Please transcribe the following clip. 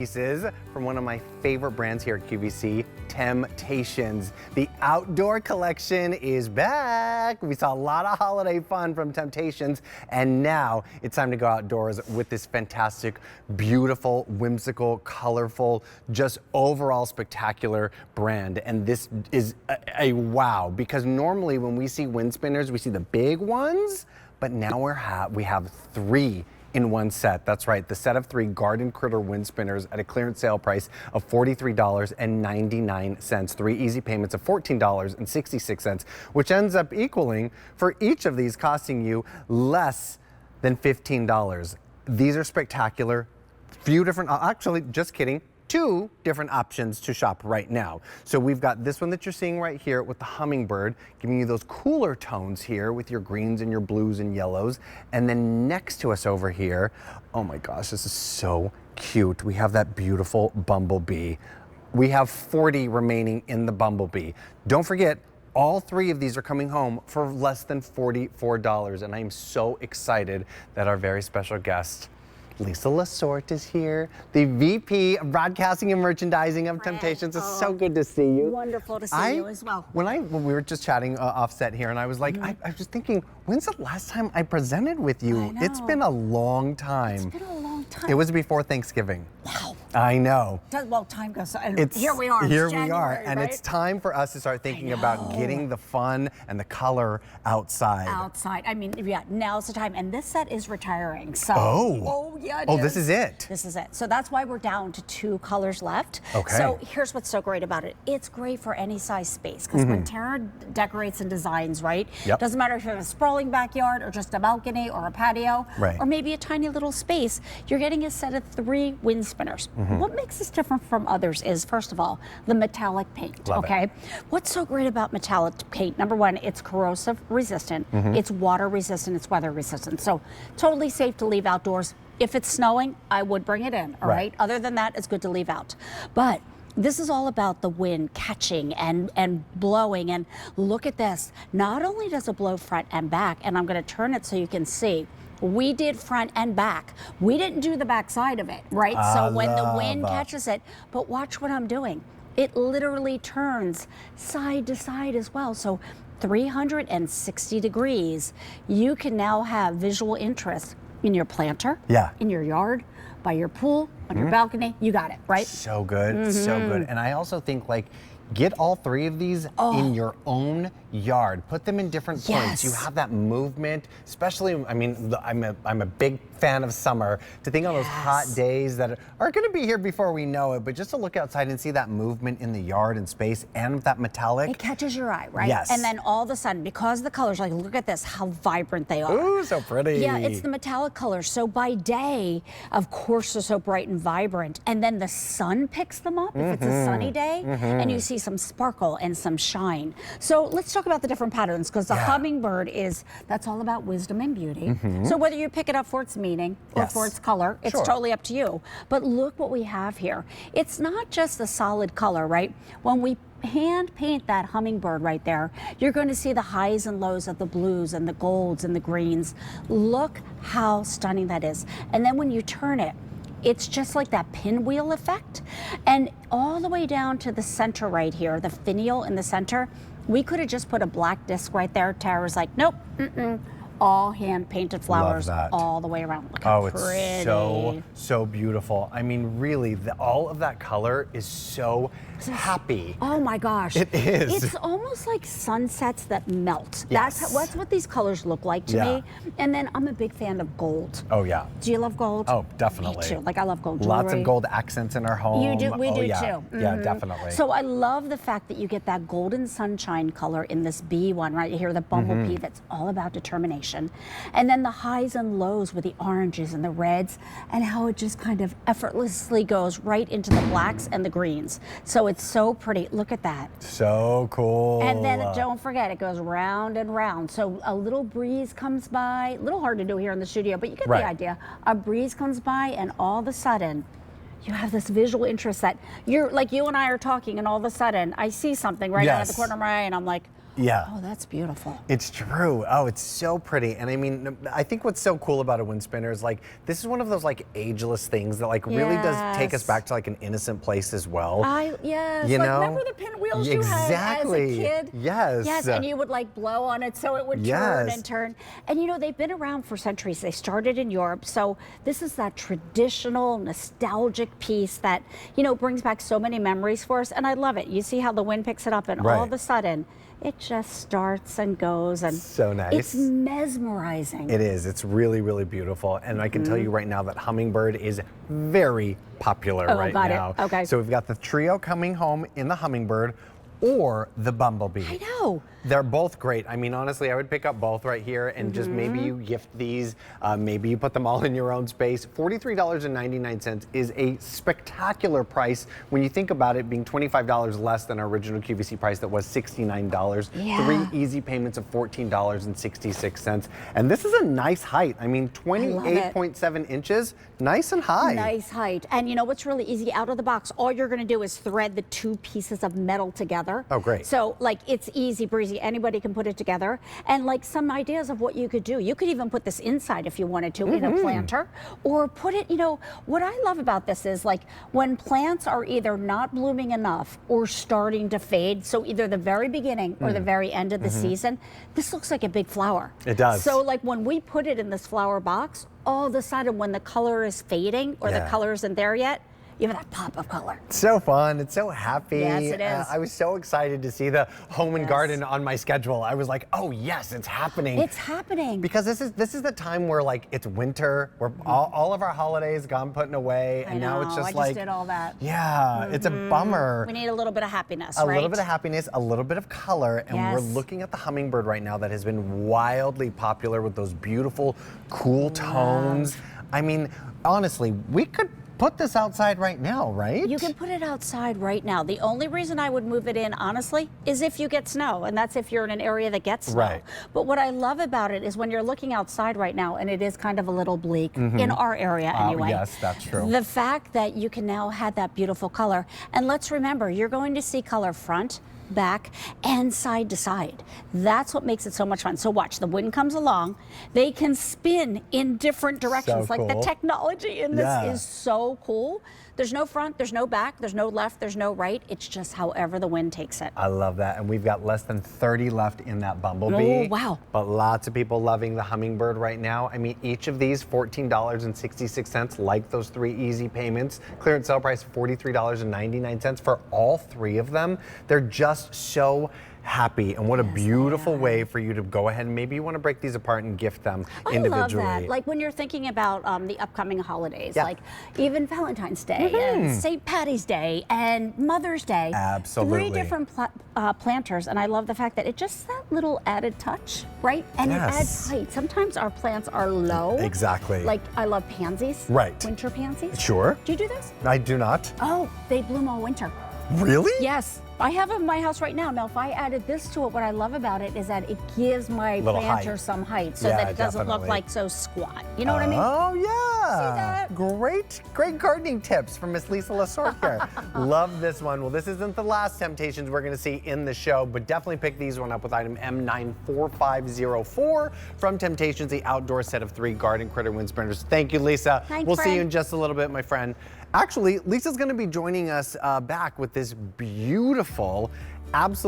Pieces from one of my favorite brands here at QVC, Temp-tations. The outdoor collection is back. We saw a lot of holiday fun from Temp-tations, and now it's time to go outdoors with this fantastic, beautiful, whimsical, colorful, just overall spectacular brand. And this is a wow, because normally when we see wind spinners, we see the big ones, but now we have three in one set. That's right, the set of 3 Garden Critter wind spinners at a clearance sale price of $43.99. 3 easy payments of $14.66, which ends up equaling, for each of these, costing you less than $15. These are spectacular. Few different, actually, just kidding. 2 different options to shop right now. So we've got this one that you're seeing right here with the hummingbird, giving you those cooler tones here with your greens and your blues and yellows. And then next to us over here, oh my gosh, this is so cute. We have that beautiful bumblebee. We have 40 remaining in the bumblebee. Don't forget, all 3 of these are coming home for less than $44. And I'm so excited that our very special guest, Lisa Lasorte, is here, the VP of Broadcasting and Merchandising of Temp-tations. It's so good to see you. Wonderful to see you as well. When we were just chatting off set here, and I was like, I was just thinking, when's the last time I presented with you? I know. It's been a long time. It's been a long time. It was before Thanksgiving. Wow. I know. Well, time goes, and here we are. Here January, we are, and right? it's time for us to start thinking about getting the fun and the color outside. Outside. I mean, yeah, now's the time. And this set is retiring. So. Oh, yeah. This is it. This is it. So that's why we're down to 2 colors left. Okay. So here's what's so great about it. It's great for any size space, because when Tara decorates and designs, right? Yep. Doesn't matter if you have a sprawling backyard or just a balcony or a patio, right, or maybe a tiny little space. You're getting a set of 3 wind spinners. What makes this different from others is, first of all, the metallic paint. Love okay. it. What's so great about metallic paint? Number one, it's corrosive resistant, it's water resistant, it's weather resistant. So totally safe to leave outdoors. If it's snowing, I would bring it in, all right? Other than that, it's good to leave out. But this is all about the wind catching and blowing. And look at this. Not only does it blow front and back, and I'm going to turn it so you can see, we did front and back. We didn't do the back side of it, right? So when the wind catches it, but watch what I'm doing. It literally turns side to side as well. So 360 degrees, you can now have visual interest in your planter, in your yard, by your pool, on your balcony. You got it, right? So good, so good. And I also think, like, get all 3 of these in your own yard. Put them in different points. You have that movement, especially, I mean, I'm a big fan of summer. To think on those hot days that are going to be here before we know it, but just to look outside and see that movement in the yard and space and that metallic. It catches your eye, right? Yes. And then all of a sudden, because the colors, like, look at this, how vibrant they are. Ooh, so pretty. Yeah, it's the metallic colors. So by day, of course, they're so bright and vibrant. And then the sun picks them up if it's a sunny day, and you see some sparkle and some shine. So let's talk about the different patterns, because the hummingbird that's all about wisdom and beauty. So whether you pick it up for its meaning or for its color, it's totally up to you. But look what we have here. It's not just a solid color, right? When we hand paint that hummingbird right there, you're going to see the highs and lows of the blues and the golds and the greens. Look how stunning that is. And then when you turn it, it's just like that pinwheel effect. And all the way down to the center right here, the finial in the center, we could have just put a black disc right there. Tara's like, nope, all hand-painted flowers all the way around. Look how pretty. It's so beautiful. I mean, really, all of that color is so happy. Oh my gosh. It is. It's almost like sunsets that melt. That's what these colors look like to me. And then I'm a big fan of gold. Oh, yeah. Do you love gold? Oh, definitely. Me too. Like, I love gold jewelry. Lots of gold accents in our home. You do, we do too. Yeah, definitely. So I love the fact that you get that golden sunshine color in this bee one, right? You hear the bumblebee, that's all about determination. And then the highs and lows with the oranges and the reds, and how it just kind of effortlessly goes right into the blacks and the greens. So it's so pretty. Look at that. So cool. And then don't forget, it goes round and round. So a little breeze comes by, a little hard to do here in the studio, but you get the idea. A breeze comes by, and all of a sudden, you have this visual interest that you're like, you and I are talking, and all of a sudden I see something right out of the corner of my eye, and I'm like, Yeah. Oh, that's beautiful. It's true. Oh, it's so pretty. And I mean, I think what's so cool about a wind spinner is like, this is one of those like ageless things that like really does take us back to like an innocent place as well. Yes. You like, know? remember the pinwheels you had as a kid? Yes. Yes, and you would like blow on it so it would turn and turn. And you know, they've been around for centuries. They started in Europe. So this is that traditional, nostalgic piece that, you know, brings back so many memories for us. And I love it. You see how the wind picks it up and all of a sudden, it just starts and goes, and so nice. It's mesmerizing. It is. It's really, really beautiful. And I can tell you right now that hummingbird is very popular right now. Okay. So we've got the trio coming home in the hummingbird or the bumblebee. I know. They're both great. I mean, honestly, I would pick up both right here and just maybe you gift these. Maybe you put them all in your own space. $43.99 is a spectacular price when you think about it being $25 less than our original QVC price that was $69. Yeah. 3 easy payments of $14.66. And this is a nice height. I mean, 28.7 inches, nice and high. Nice height. And you know what's really easy? Out of the box, all you're going to do is thread the 2 pieces of metal together. Oh, great. So like it's easy breezy. Anybody can put it together. And like some ideas of what you could do. You could even put this inside if you wanted to in a planter, or put it, you know, what I love about this is like when plants are either not blooming enough or starting to fade, so either the very beginning or the very end of the season, this looks like a big flower. It does. So like when we put it in this flower box, all of a sudden when the color is fading or the color isn't there yet, you have that pop of color. It's so fun. It's so happy. Yes, it is. I was so excited to see the home and garden on my schedule. I was like, oh yes, it's happening. It's happening. Because this is the time where like it's winter, where all of our holidays gone putting away, and now it's just I like, just did all that. Yeah, it's a bummer. We need a little bit of happiness, A right? little bit of happiness, a little bit of color, and we're looking at the hummingbird right now that has been wildly popular with those beautiful, cool tones. I mean, honestly, we could put this outside right now, right? You can put it outside right now. The only reason I would move it in, honestly, is if you get snow, and that's if you're in an area that gets snow. Right. But what I love about it is when you're looking outside right now, and it is kind of a little bleak, in our area anyway. Yes, that's true. The fact that you can now have that beautiful color, and let's remember, you're going to see color front, back, and side to side. That's what makes it so much fun. So watch, the wind comes along, they can spin in different directions. So like the cool. technology in this is so cool. There's no front, there's no back, there's no left, there's no right. It's just however the wind takes it. I love that. And we've got less than 30 left in that bumblebee. Oh, wow. But lots of people loving the hummingbird right now. I mean, each of these $14.66, like those 3 easy payments. Clearance sale price $43.99 for all 3 of them. They're just so happy, and what a beautiful way for you to go ahead and maybe you want to break these apart and gift them individually. I love that. Like when you're thinking about the upcoming holidays, like even Valentine's Day and St. Patty's Day and Mother's Day. Absolutely. 3 different planters, and I love the fact that it just that little added touch, right? And it adds height. Sometimes our plants are low. Exactly. Like I love pansies. Right. Winter pansies. Sure. Do you do this? I do not. Oh, they bloom all winter. Really? Yes. I have it in my house right now. Now, if I added this to it, what I love about it is that it gives my planter some height so that it doesn't look like so squat. You know what I mean? Oh, yeah. See that? Great gardening tips from Miss Lisa Lasort here. Love this one. Well, this isn't the last Temp-tations we're going to see in the show, but definitely pick these one up with item M94504 from Temp-tations, the outdoor set of 3 garden critter wind spinners. Thank you, Lisa. Thanks, we'll see you friend. in just a little bit, my friend. Actually, Lisa's going to be joining us back with this beautiful, absolute